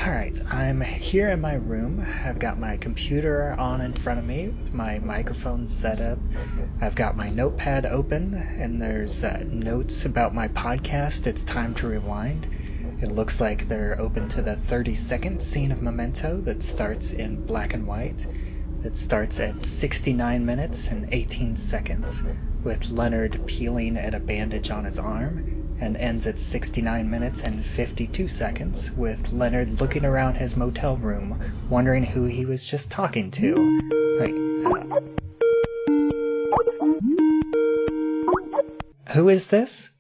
Alright, I'm here in my room. I've got my computer on in front of me with my microphone set up. I've got my notepad open, and there's notes about my podcast, It's Time to Rewind. It looks like they're open to the 30-second scene of Memento that starts in black and white. That starts at 69 minutes and 18 seconds, with Leonard peeling at a bandage on his arm, and ends at 69 minutes and 52 seconds, with Leonard looking around his motel room, wondering who he was just talking to. Who is this?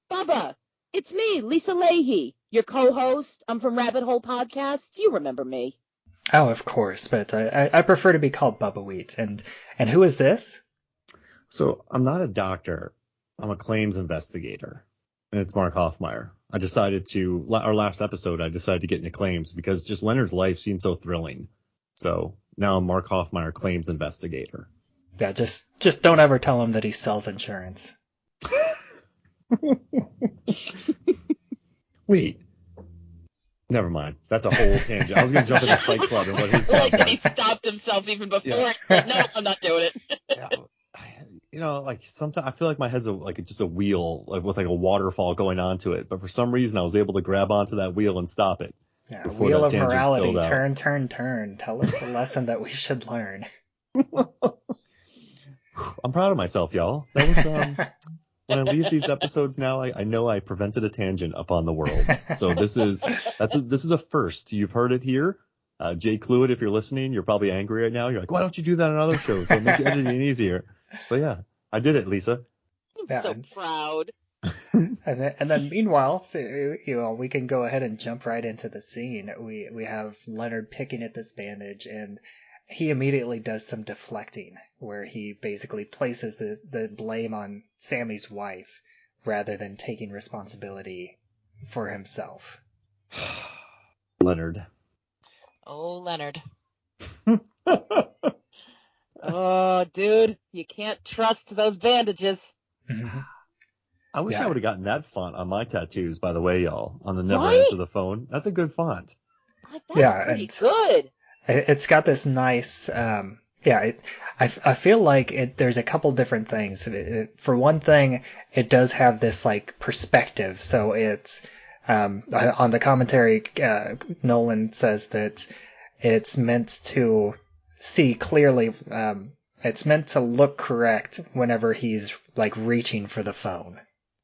Bubba, it's me, Lisa Leaheey, your co-host. I'm from Rabbit Hole Podcasts. You remember me. Oh, of course, but I prefer to be called Bubbawheat. And who is this? So I'm not a doctor. I'm a claims investigator. And it's Mark Hofmeyer. Our last episode, I decided to get into claims because just Leonard's life seemed so thrilling. So now I'm Mark Hofmeyer, claims investigator. Yeah, just don't ever tell him that he sells insurance. Wait. Never mind. That's a whole tangent. I was going to jump into Fight Club and what his job was. He stopped himself even before. Yeah. No, I'm not doing it. Yeah. You know, like sometimes I feel like my head's just a wheel, like with like a waterfall going onto it. But for some reason, I was able to grab onto that wheel and stop it. Yeah, wheel of morality. Turn, turn, turn. Tell us the lesson that we should learn. I'm proud of myself, y'all. That was when I leave these episodes now, I know I prevented a tangent upon the world. So this is a first. You've heard it here. Jay Cluett, if you're listening, you're probably angry right now. You're like, why don't you do that on other shows? So it makes editing easier. But yeah, I did it, Lisa. I'm so proud. And then meanwhile, so, we can go ahead and jump right into the scene. We have Leonard picking at this bandage, and he immediately does some deflecting, where he basically places the blame on Sammy's wife rather than taking responsibility for himself. Leonard. Oh, Leonard. Oh, dude, you can't trust those bandages. Mm-hmm. I wish I would have gotten that font on my tattoos, by the way, y'all, on the Never Answer the Phone. That's a good font. That's pretty good. It's got this nice, I feel like there's a couple different things. For one thing, it does have this like perspective. So it's, on the commentary, Nolan says that it's meant to see clearly, it's meant to look correct whenever he's like reaching for the phone.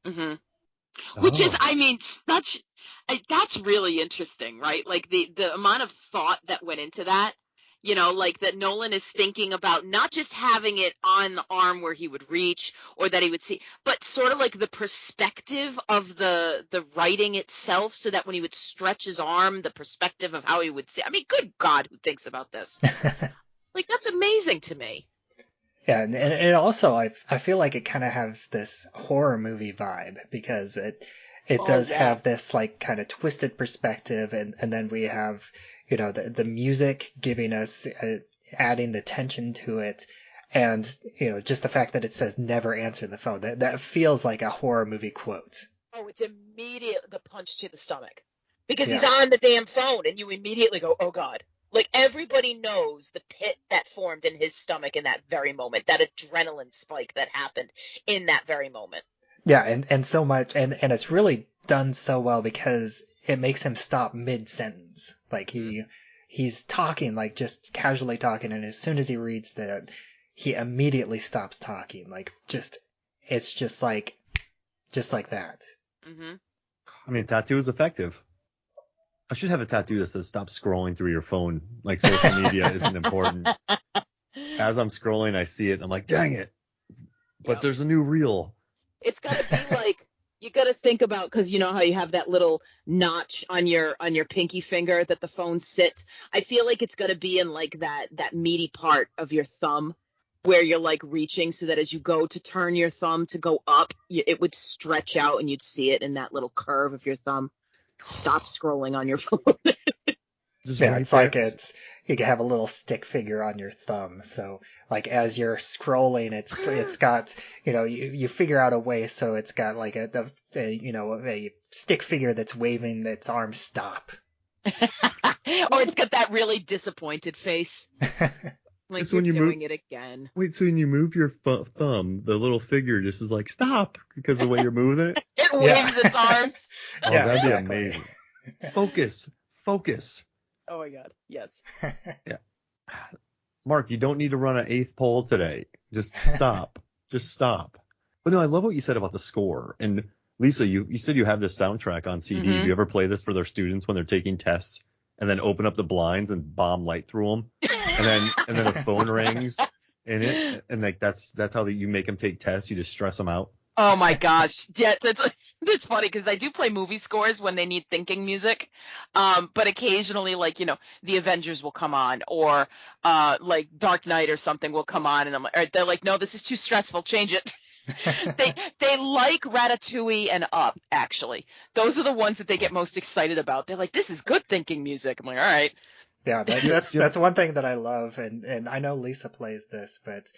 Mm-hmm. Which is, I mean, that's really interesting, right? Like the amount of thought that went into that, you know, like that Nolan is thinking about not just having it on the arm where he would reach or that he would see, but sort of like the perspective of the writing itself, so that when he would stretch his arm, the perspective of how he would see. I mean, good God, who thinks about this? Like, that's amazing to me. Yeah, and it also, I feel like it kind of has this horror movie vibe, because it does have this like kind of twisted perspective, and then we have, you know, the music giving us, adding the tension to it, and, you know, just the fact that it says never answer the phone, that feels like a horror movie quote. Oh, it's immediate, the punch to the stomach, because he's on the damn phone, and you immediately go, oh God. Like, everybody knows the pit that formed in his stomach in that very moment, that adrenaline spike that happened in that very moment. Yeah, and so much, and it's really done so well because it makes him stop mid-sentence. Like, he's talking, like, just casually talking, and as soon as he reads that, he immediately stops talking. Like, it's just like that. Mm-hmm. I mean, tattoo is effective. I should have a tattoo that says stop scrolling through your phone. Like, social media isn't important. As I'm scrolling, I see it, and I'm like, dang it. But there's a new reel. It's got to be like, you got to think about, because you know how you have that little notch on your pinky finger that the phone sits. I feel like it's got to be in like that meaty part of your thumb where you're like reaching, so that as you go to turn your thumb to go up, it would stretch out and you'd see it in that little curve of your thumb. Stop scrolling on your phone. It's like you can have a little stick figure on your thumb. So like as you're scrolling, it's got, you know, you figure out a way so it's got like a stick figure that's waving its arm stop. Howard's got that really disappointed face. Like, So when you're you doing it again. Wait, so when you move your thumb, the little figure just is like, stop, because of the way you're moving it? It waves its arms. Oh, Yeah, that'd exactly. be amazing. Focus. Oh my god, yes. Yeah. Mark, you don't need to run an 8th pole today. Just stop. Just stop. But no, I love what you said about the score. And Lisa, you said you have this soundtrack on CD. Mhm. Do you ever play this for their students when they're taking tests and then open up the blinds and bomb light through them? And then the phone rings in it, and like that's how you make them take tests. You just stress them out. Oh my gosh. Yeah, that's funny because I do play movie scores when they need thinking music. But occasionally, like, the Avengers will come on, or like Dark Knight or something will come on, and they're like, no, this is too stressful, change it. They like Ratatouille and Up, actually. Those are the ones that they get most excited about. They're like, this is good thinking music. I'm like, all right. Yeah, that's one thing that I love, and I know Lisa plays this, but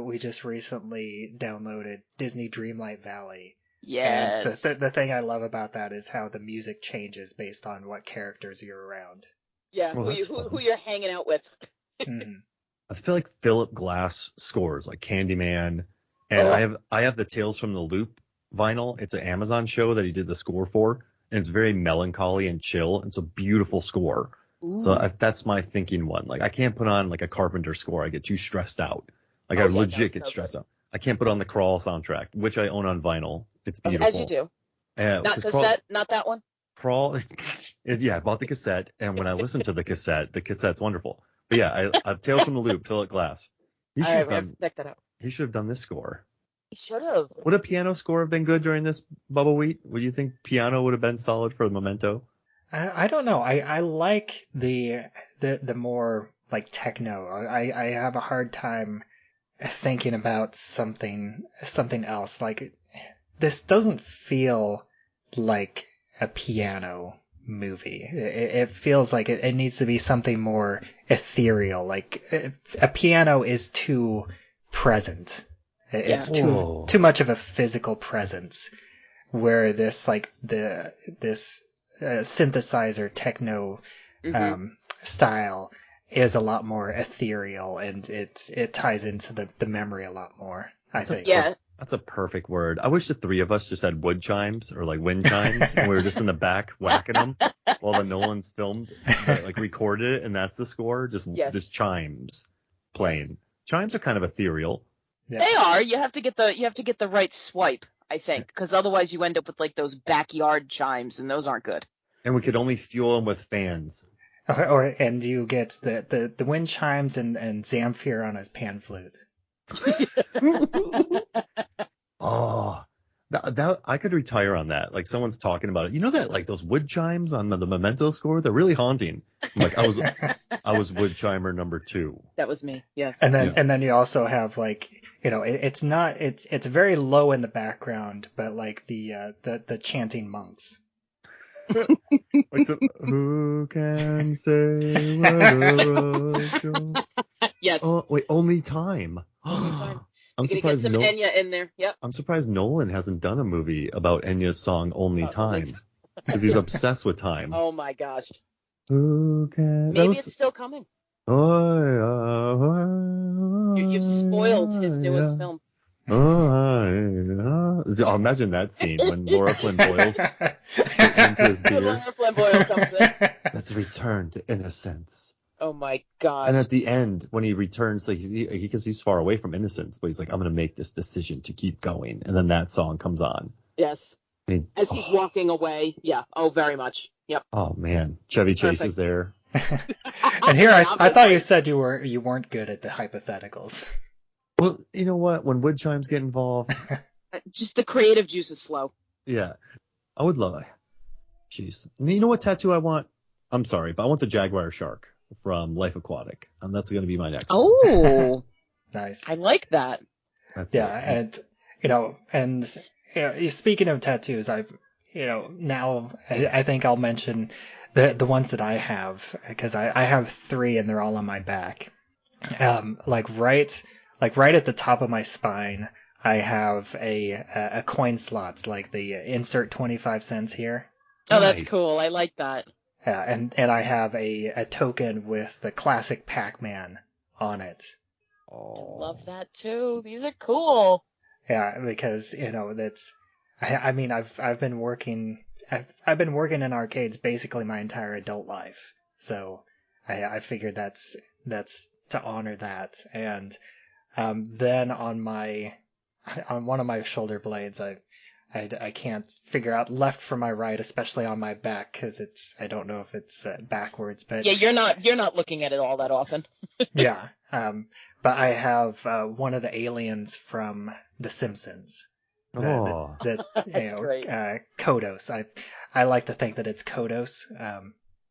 we just recently downloaded Disney Dreamlight Valley. Yes. And the thing I love about that is how the music changes based on what characters you're around. Yeah, Well, who you're hanging out with. Mhm. I feel like Philip Glass scores, like Candyman, and I have the Tales from the Loop vinyl. It's an Amazon show that he did the score for, and it's very melancholy and chill. It's a beautiful score. Ooh. So that's my thinking one. Like, I can't put on like a Carpenter score. I get too stressed out. Like, I legit get stressed out. I can't put on the Crawl soundtrack, which I own on vinyl. It's beautiful. As you do. Not cassette, not that one? Crawl, yeah, I bought the cassette, and when I listened to the cassette's wonderful. But yeah, I Tales from the Loop, Philip Glass. He should have done. Check that out. He should have done this score. He should have. Would a piano score have been good during this, Bubbawheat? Would you think piano would have been solid for Memento? I don't know. I like the more like techno. I have a hard time thinking about something else. Like, this doesn't feel like a piano movie. It feels like it needs to be something more ethereal. Like, a piano is too present. It's too much of a physical presence. Where this synthesizer techno style is a lot more ethereal, and it ties into the memory a lot more, I think. Yeah. That's a perfect word. I wish the three of us just had wood chimes or like wind chimes, and we were just in the back whacking them while the Nolan's filmed, like recorded it, and that's the score. Just chimes playing. Chimes are kind of ethereal. Yeah. They are. You have to get the right swipe, I think, because otherwise you end up with like those backyard chimes, and those aren't good. And we could only fuel them with fans. And you get the wind chimes and Zamfir on his pan flute. Oh, that I could retire on that. Like, someone's talking about it. You know that, like, those wood chimes on the Memento score, they're really haunting. Like, I was wood chimer number 2. That was me. Yes. And then you also have, like, it's very low in the background, but like the chanting monks. Like, who can say what? Yes. Oh, wait, only time. I'm surprised get some Enya in there. Yep. I'm surprised Nolan hasn't done a movie about Enya's song "Only Time" because he's obsessed with time. Oh my gosh. Who can? Maybe it's still coming. You've spoiled his newest film. I'll imagine that scene when Laura Flynn Boyle spit into his beer. Laura Flynn Boyle comes in. Let's return to innocence. Oh my gosh. And at the end, when he returns, like, because he's far away from innocence, but he's like, I'm going to make this decision to keep going. And then that song comes on. Yes. As he's walking away. Yeah. Oh, very much. Yep. Oh man, Chevy Chase is there. And here, I thought you said you weren't good at the hypotheticals. Well, you know what? When wood chimes get involved, just the creative juices flow. Yeah, I would love it. Jeez, you know what tattoo I want? I'm sorry, but I want the jaguar shark from Life Aquatic, and that's going to be my next. Oh, nice. I like that. That's and speaking of tattoos, now I think I'll mention the ones that I have, because I have 3 and they're all on my back. Like right at the top of my spine, I have a coin slot, like the insert 25 cents here. Oh, that's cool. I like that. And I have a token with the classic Pac-Man on it. I love that too. These are cool. Yeah, because that's. I mean, I've been working. I've been working in arcades basically my entire adult life, so I figured that's to honor that. And then on one of my shoulder blades, I can't figure out left from my right, especially on my back, because I don't know if it's backwards, but Yeah, you're not looking at it all that often. yeah. But I have one of the aliens from The Simpsons. That's great. Kodos. I like to think that it's Kodos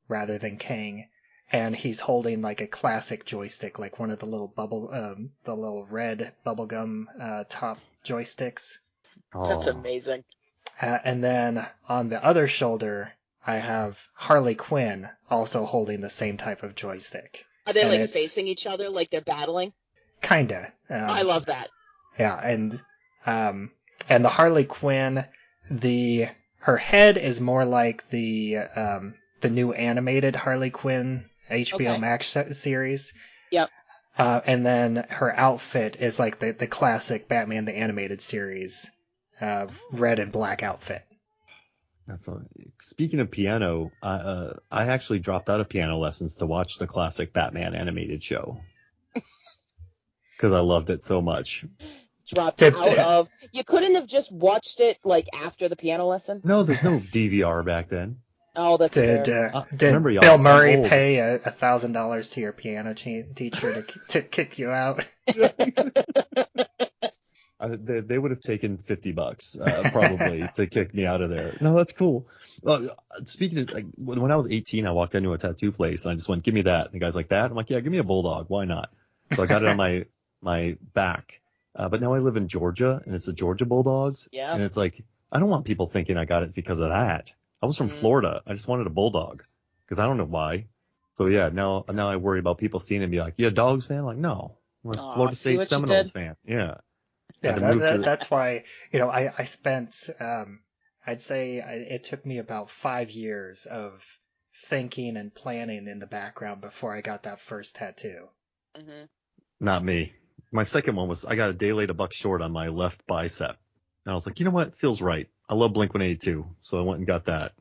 rather than Kang, and he's holding like a classic joystick, like one of the little the little red bubblegum top joysticks. That's amazing. And then on the other shoulder, I have Harley Quinn also holding the same type of joystick. Are they like facing each other, like they're battling? Kinda. I love that. Yeah, and the Harley Quinn, her head is more like the new animated Harley Quinn HBO Max series. Yep. And then her outfit is like the classic Batman the Animated Series, red and black outfit. Speaking of piano, I actually dropped out of piano lessons to watch the classic Batman animated show because I loved it so much. Dropped out of. You couldn't have just watched it like after the piano lesson? No, there's no DVR back then. Oh, that's fair. Did Bill Murray pay $1,000 to your piano teacher to kick you out? They would have taken $50 probably to kick me out of there. No, that's cool. Speaking of, like, when I was 18, I walked into a tattoo place and I just went, "Give me that." And the guy's like, "That?" I'm like, "Yeah, give me a bulldog. Why not?" So I got it on my back. But now I live in Georgia and it's the Georgia Bulldogs. Yeah. And it's like, I don't want people thinking I got it because of that. I was from Florida. I just wanted a bulldog because I don't know why. So yeah, now I worry about people seeing it and be like, "You a Dogs fan?" I'm like, no, I'm a Florida State Seminoles fan. Yeah. Yeah, that's why, I spent, I'd say it took me about 5 years of thinking and planning in the background before I got that first tattoo. Mm-hmm. Not me. My second one was, I got a day late, a buck short on my left bicep. And I was like, you know what? Feels right. I love Blink-182. So I went and got that.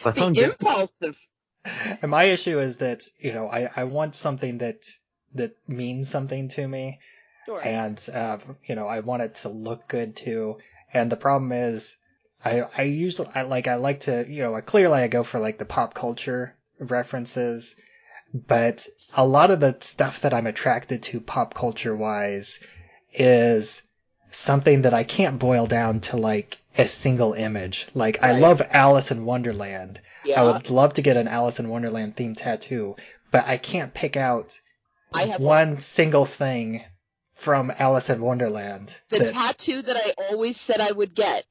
The impulsive. And my issue is that, I want something that means something to me. Sure. And, I want it to look good too. And the problem is, I like to, clearly I go for like the pop culture references, but a lot of the stuff that I'm attracted to pop culture wise is something that I can't boil down to like a single image. Like, right. I love Alice in Wonderland. Yeah. I would love to get an Alice in Wonderland themed tattoo, but I can't pick out one single thing from Alice in Wonderland. The tattoo that I always said I would get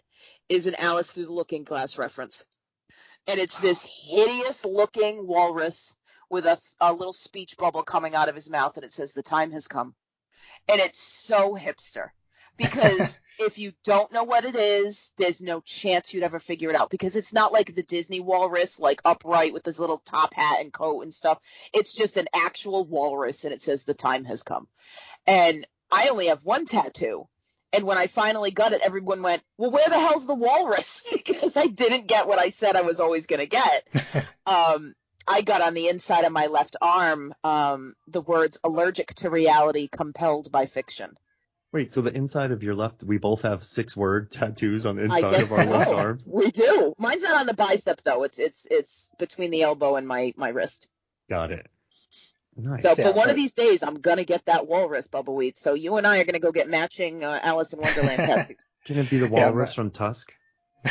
is an Alice Through the Looking Glass reference. And it's this hideous looking walrus with a little speech bubble coming out of his mouth, and it says, "The time has come." And it's so hipster. Because if you don't know what it is, there's no chance you'd ever figure it out. Because it's not like the Disney walrus, like upright with his little top hat and coat and stuff. It's just an actual walrus, and it says, "The time has come." And I only have one tattoo. And when I finally got it, everyone went, "Well, where the hell's the walrus?" Because I didn't get what I said I was always going to get. I got on the inside of my left arm the words "allergic to reality, compelled by fiction." Wait, so the inside of your left, we both have 6-word tattoos on the inside of our left arms? We do. Mine's not on the bicep, though. It's between the elbow and my wrist. Got it. Nice. So for one of these days, I'm going to get that walrus, Bubbawheat. So you and I are going to go get matching Alice in Wonderland tattoos. Can it be the walrus from Tusk?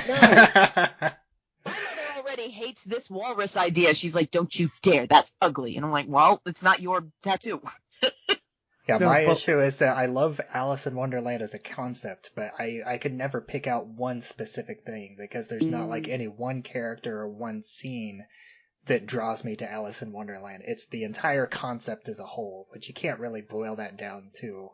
No. My mother already hates this walrus idea. She's like, "Don't you dare. That's ugly." And I'm like, well, it's not your tattoo. Yeah, my issue is that I love Alice in Wonderland as a concept, but I could never pick out one specific thing because there's not like any one character or one scene that draws me to Alice in Wonderland. It's the entire concept as a whole, but you can't really boil that down to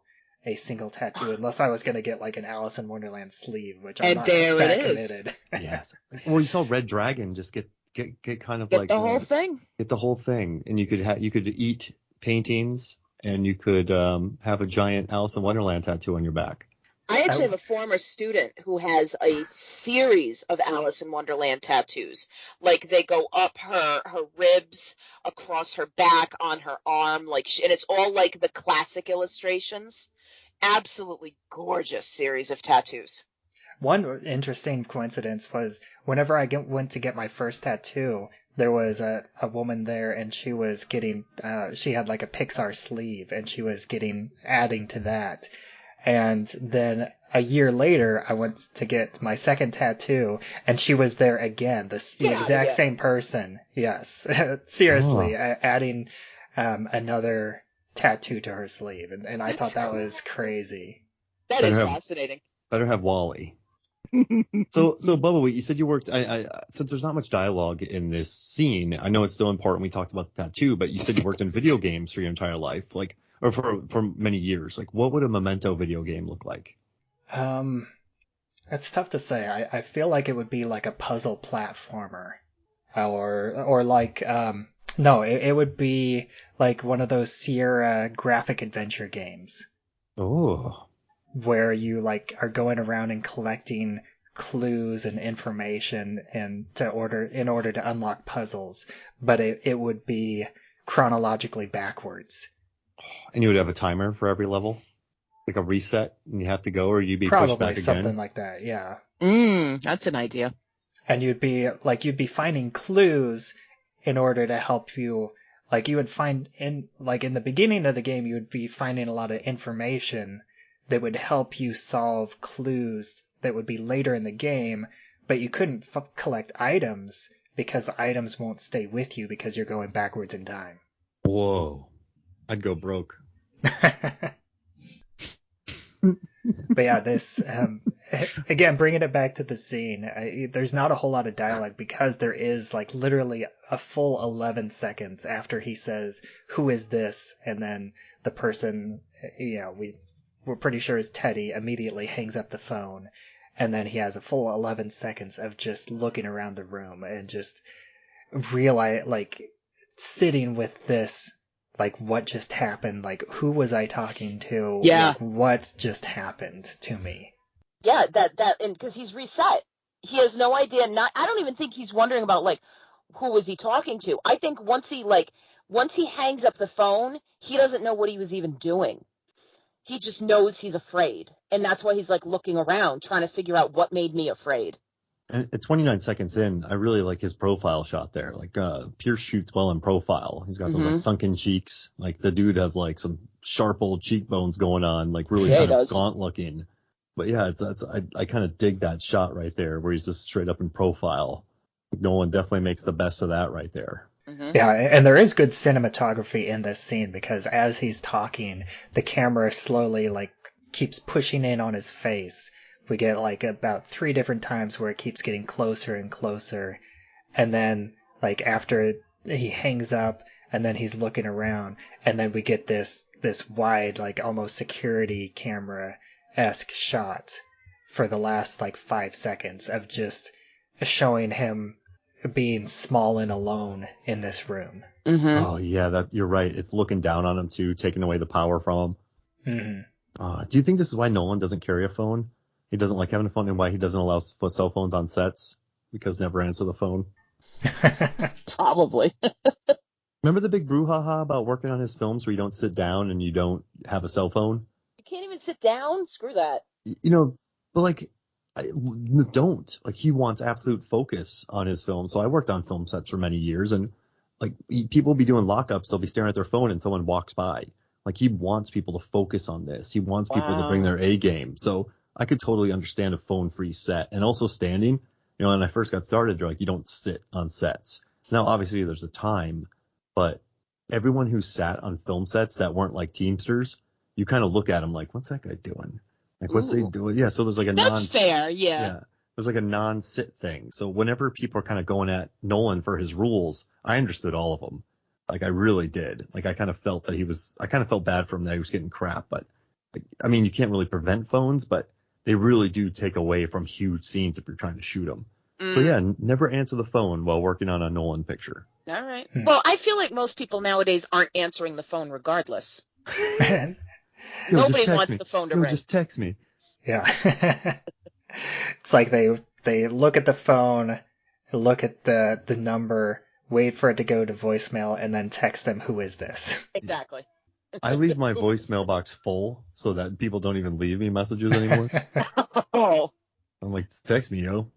a single tattoo unless I was going to get like an Alice in Wonderland sleeve, which I'm not that committed. Yes. Well, you saw Red Dragon just get get kind of Get like the whole thing. Get the whole thing, and you could eat paintings, and you could have a giant Alice in Wonderland tattoo on your back. I actually have a former student who has a series of Alice in Wonderland tattoos. Like they go up her ribs, across her back, on her arm, and it's all like the classic illustrations. Absolutely gorgeous series of tattoos. One interesting coincidence was whenever I went to get my first tattoo, there was a woman there, and she was getting she had like a Pixar sleeve, and she was adding to that. And then a year later, I went to get my second tattoo, and she was there again, the exact same person. Yes, seriously, adding another tattoo to her sleeve, and I thought that was crazy. That is fascinating. Better have Wally. So Bubbawheat, you said you worked. I since there's not much dialogue in this scene, I know it's still important. We talked about the tattoo, but you said you worked in video games for your entire life, or for many years. Like, what would a Memento video game look like? That's tough to say. I feel like it would be like a puzzle platformer, or like no, it would be like one of those Sierra graphic adventure games. Oh. Where you like are going around and collecting clues and information in order to unlock puzzles, but it would be chronologically backwards. And you would have a timer for every level, like a reset, and you have to go, or you'd be probably pushed back again. Something like that, yeah. That's an idea. And you'd be finding clues in order to help you. Like you would find in the beginning of the game, you would be finding a lot of information that would help you solve clues that would be later in the game, but you couldn't collect items because the items won't stay with you because you're going backwards in time. Whoa. I'd go broke. But yeah, this, again, bringing it back to the scene, there's not a whole lot of dialogue because there is like literally a full 11 seconds after he says, "Who is this?" And then the person, we're pretty sure is Teddy, immediately hangs up the phone. And then he has a full 11 seconds of just looking around the room and just realize, like, sitting with this, like, what just happened? Like, who was I talking to? Yeah. Like, what just happened to me? Yeah, and because he's reset. He has no idea. I don't even think he's wondering about, like, who was he talking to? I think once he hangs up the phone, he doesn't know what he was even doing. He just knows he's afraid. And that's why he's like looking around, trying to figure out what made me afraid. And at 29 seconds in, I really like his profile shot there. Like, Pierce shoots well in profile. He's got those like sunken cheeks. Like the dude has like some sharp old cheekbones going on, like really kind of gaunt looking. But yeah, I kind of dig that shot right there where he's just straight up in profile. Nolan definitely makes the best of that right there. Yeah, and there is good cinematography in this scene because as he's talking, the camera slowly like keeps pushing in on his face. We get like about 3 different times where it keeps getting closer and closer. And then like after he hangs up and then he's looking around and then we get this wide, like almost security camera-esque shot for the last like 5 seconds of just showing him being small and alone in this room. Oh yeah, you're right. It's looking down on him too, taking away the power from him. Do you think this is why Nolan doesn't carry a phone? He doesn't like having a phone, and why he doesn't allow cell phones on sets? Because never answer the phone. Probably. Remember the big brouhaha about working on his films where you don't sit down and you don't have a cell phone? You can't even sit down? Screw that. But like, don't. Like, he wants absolute focus on his film. So I worked on film sets for many years, and like people will be doing lockups, they'll be staring at their phone and someone walks by. Like, he wants people to focus on this. He wants people to bring their A game. So I could totally understand a phone-free set. And also standing, when I first got started, they're like, you don't sit on sets. Now, obviously, there's a time, but everyone who sat on film sets that weren't like Teamsters, you kind of look at them like, what's that guy doing? Like, what's he doing? Yeah, so there's like a That's fair, yeah. There's like a non-sit thing. So whenever people are kind of going at Nolan for his rules, I understood all of them. Like, I really did. Like, I kind of felt bad for him that he was getting crap. But, like, I mean, you can't really prevent phones, but they really do take away from huge scenes if you're trying to shoot them. So yeah, never answer the phone while working on a Nolan picture. All right. Well, I feel like most people nowadays aren't answering the phone regardless. Nobody wants the phone to ring. Just text me. Yeah. It's like they look at the phone, look at the number, wait for it to go to voicemail, and then text them, who is this? Exactly. I leave my voicemail box full so that people don't even leave me messages anymore. Oh. I'm like, text me, yo.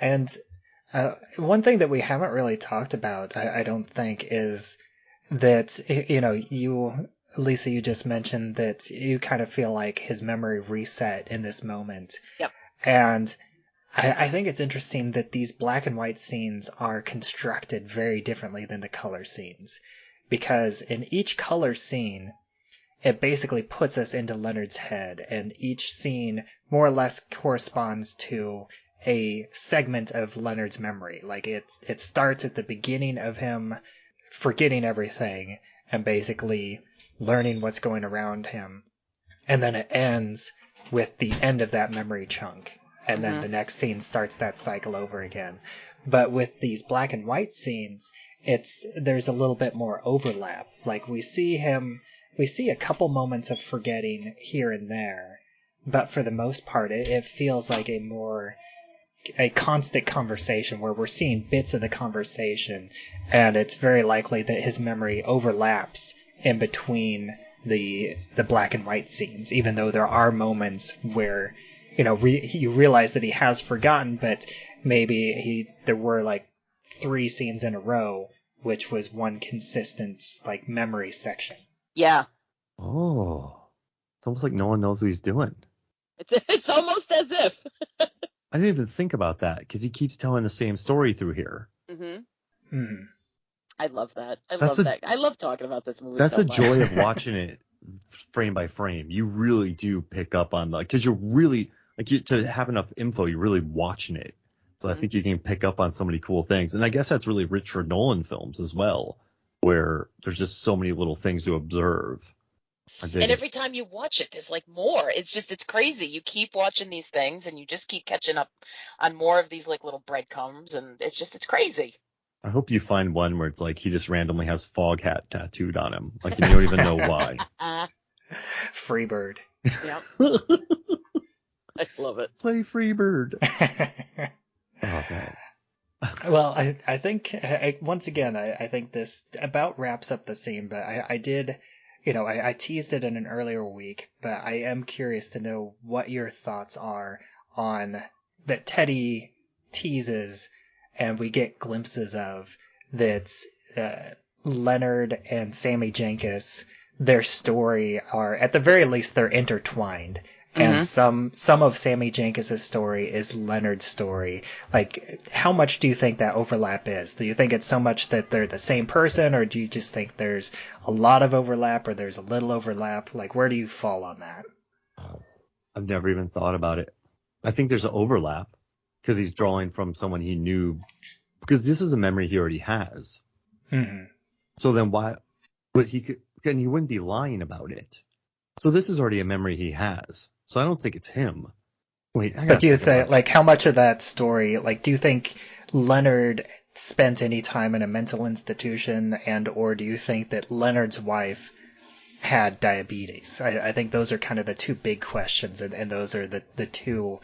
And one thing that we haven't really talked about, I don't think, is that, you, Lisa, you just mentioned that you kind of feel like his memory reset in this moment. Yep. And I think it's interesting that these black and white scenes are constructed very differently than the color scenes. Because in each color scene, it basically puts us into Leonard's head, and each scene more or less corresponds to a segment of Leonard's memory. Like it starts at the beginning of him forgetting everything and basically learning what's going around him. And then it ends with the end of that memory chunk. And then the next scene starts that cycle over again. But with these black and white scenes, there's a little bit more overlap. Like we see a couple moments of forgetting here and there, but for the most part, it feels like a constant conversation where we're seeing bits of the conversation, and it's very likely that his memory overlaps in between the black and white scenes, even though there are moments where, you realize that he has forgotten, but maybe there were like 3 scenes in a row, which was one consistent like memory section. Yeah. Oh, it's almost like no one knows what he's doing. It's almost as if. I didn't even think about that because he keeps telling the same story through here. I love that. I love talking about this movie. That's so the much. joy of watching it frame by frame. You really do pick up on because you're really to have enough info. You're really watching it. So I think you can pick up on so many cool things. And I guess that's really rich for Nolan films as well, where there's just so many little things to observe. And every time you watch it, there's like more. It's crazy. You keep watching these things and you just keep catching up on more of these like little breadcrumbs, and it's crazy. I hope you find one where it's like he just randomly has fog hat tattooed on him. Like you don't even know why. Freebird. Yep. I love it. Play Freebird. Oh, man. Well, I think, once again, I think this about wraps up the scene, but I did, I teased it in an earlier week, but I am curious to know what your thoughts are on that Teddy teases and we get glimpses of that Leonard and Sammy Jenkins, their story are, at the very least, they're intertwined. And some of Sammy Jenkins' story is Leonard's story. Like, how much do you think that overlap is? Do you think it's so much that they're the same person, or do you just think there's a lot of overlap, or there's a little overlap? Like, where do you fall on that? I've never even thought about it. I think there's an overlap because he's drawing from someone he knew. Because this is a memory he already has. So then why? But he wouldn't be lying about it. So this is already a memory he has. So I don't think it's him. Wait, but do you think, like, how much of that story, like, do you think Leonard spent any time in a mental institution, or do you think that Leonard's wife had diabetes? I think those are kind of the two big questions, and those are the two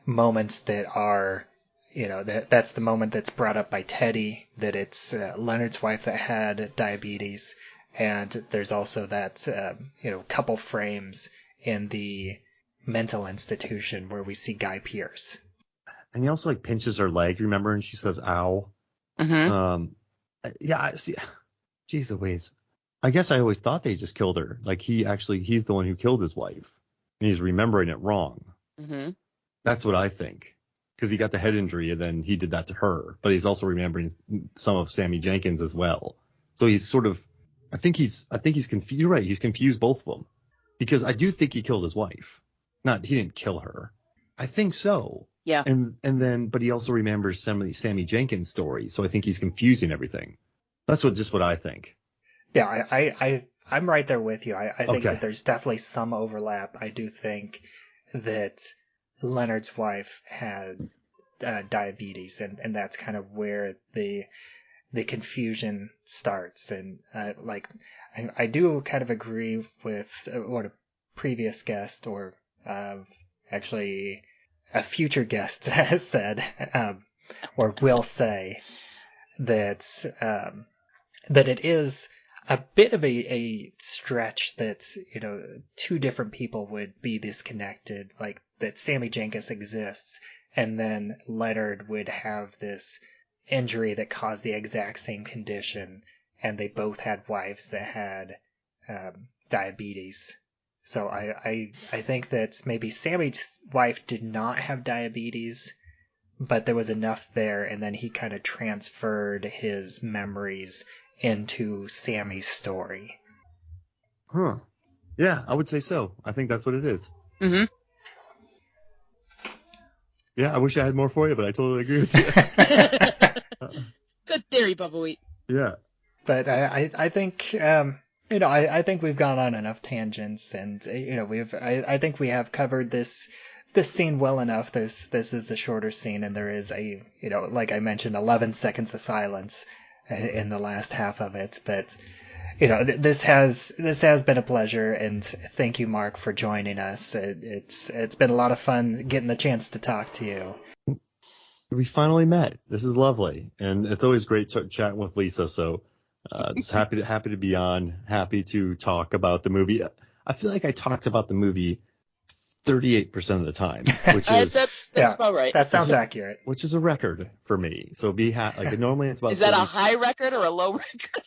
moments that are, that's the moment that's brought up by Teddy, that it's Leonard's wife that had diabetes, and there's also that, couple frames in the mental institution where we see Guy Pearce. And he also pinches her leg, remember? And she says, ow. Yeah, I see. Jeez Louise. I guess I always thought they just killed her. Like he's the one who killed his wife. And he's remembering it wrong. That's what I think. Because he got the head injury and then he did that to her. But he's also remembering some of Sammy Jenkins as well. So he's sort of, I think he's confused. You're right. He's confused both of them. Because I do think he killed his wife. He didn't kill her. I think so. Yeah. And then, but he also remembers Sammy Jenkins' story. So I think he's confusing everything. That's what I think. Yeah, I'm right there with you. I think that there's definitely some overlap. I do think that Leonard's wife had diabetes, and that's kind of where the confusion starts. And I do kind of agree with what a previous guest, or actually a future guest, has said, or will say, that that it is a bit of a stretch that, two different people would be disconnected, like that Sammy Jenkins exists, and then Leonard would have this injury that caused the exact same condition, and they both had wives that had diabetes. So I think that maybe Sammy's wife did not have diabetes, but there was enough there, and then he kind of transferred his memories into Sammy's story. Huh. Yeah, I would say so. I think that's what it is. Mm-hmm. Yeah, I wish I had more for you, but I totally agree with you. Good theory, Bubbawheat. Yeah. But I think I think we've gone on enough tangents, and I think we have covered this scene well enough. This is a shorter scene, and there is like I mentioned, 11 seconds of silence in the last half of it. But this has been a pleasure, and thank you, Mark, for joining us. It's been a lot of fun getting the chance to talk to you. We finally met. This is lovely, and it's always great chatting with Lisa. So it's happy to be on. Happy to talk about the movie. I feel like I talked about the movie 38% of the time, which is that's about right. That sounds accurate. Which is a record for me. So normally it's about. Is that a high record or a low record?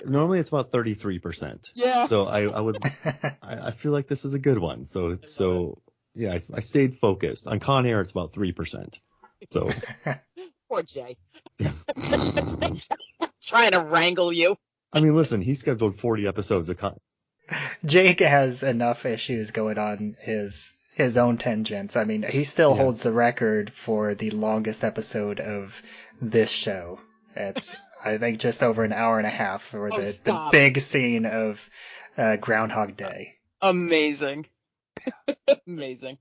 Normally it's about 33%. Yeah. So I feel like this is a good one. So yeah, I stayed focused. On Con Air it's about 3%. So poor Jay. Trying to wrangle you. I mean, listen, he scheduled 40 episodes of Con. Jake has enough issues going on his own tangents. I mean, he still holds the record for the longest episode of this show. It's I think just over an hour and a half for the big scene of Groundhog Day. Amazing. Amazing.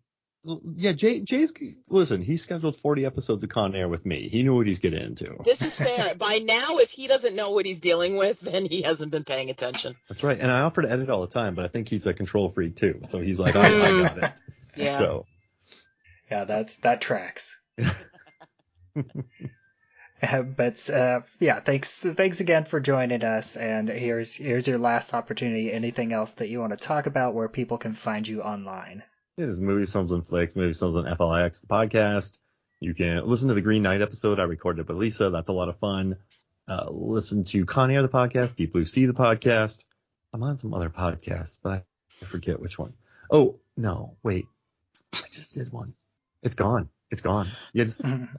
Yeah, Jay's listen. He scheduled 40 episodes of Con Air with me. He knew what he's getting into. This is fair. By now, if he doesn't know what he's dealing with, then he hasn't been paying attention. That's right. And I offer to edit all the time, but I think he's a control freak too. So he's like, I got it. Yeah. So. Yeah, that tracks. Thanks again for joining us. And here's your last opportunity. Anything else that you want to talk about, where people can find you online? It is Movies, Films, and Flix, Movies, Films, and FLIX, the podcast. You can listen to the Green Knight episode I recorded with Lisa. That's a lot of fun. Listen to Con Air, the podcast, Deep Blue Sea, the podcast. I'm on some other podcasts, but I forget which one. Oh, no, wait. I just did one. It's gone. Yeah,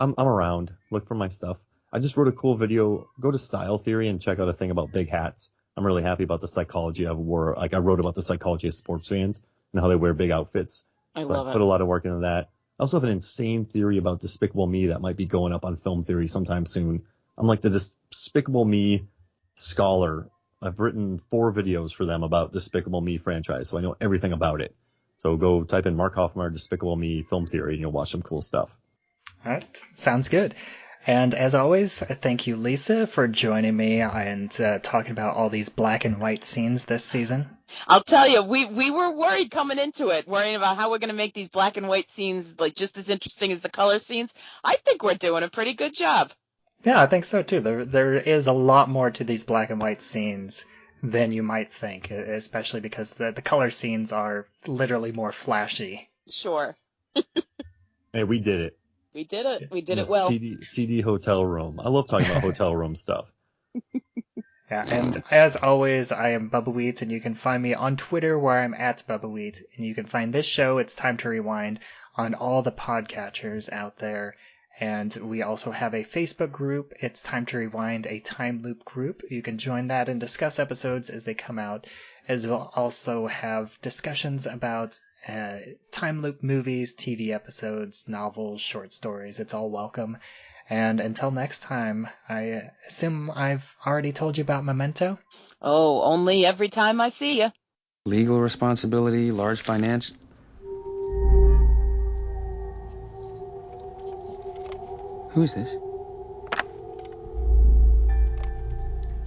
I'm around. Look for my stuff. I just wrote a cool video. Go to Style Theory and check out a thing about big hats. I'm really happy about the psychology of I wrote about the psychology of sports fans and how they wear big outfits. I put a lot of work into that. I also have an insane theory about Despicable Me that might be going up on Film Theory sometime soon. I'm like the Despicable Me scholar. I've written 4 videos for them about Despicable Me franchise, so I know everything about it. So go type in Mark Hofmeyer Despicable Me Film Theory and you'll watch some cool stuff. All right. Sounds good. And as always, thank you, Lisa, for joining me and talking about all these black and white scenes this season. I'll tell you, we were worried coming into it, worrying about how we're going to make these black and white scenes like just as interesting as the color scenes. I think we're doing a pretty good job. Yeah, I think so too. There is a lot more to these black and white scenes than you might think, especially because the color scenes are literally more flashy. Sure. Hey, we did it. We did it. We did it well. CD hotel room. I love talking about hotel room stuff. Yeah, and as always, I am Bubbawheat, and you can find me on Twitter where I'm at Bubbawheat, and you can find this show, It's Time to Rewind, on all the podcatchers out there. And we also have a Facebook group, It's Time to Rewind, a time loop group. You can join that and discuss episodes as they come out, as we'll also have discussions about time loop movies, TV episodes, novels, short stories. It's all welcome. And until next time, I assume I've already told you about Memento? Oh, only every time I see you. Legal responsibility, large financial... Who's this?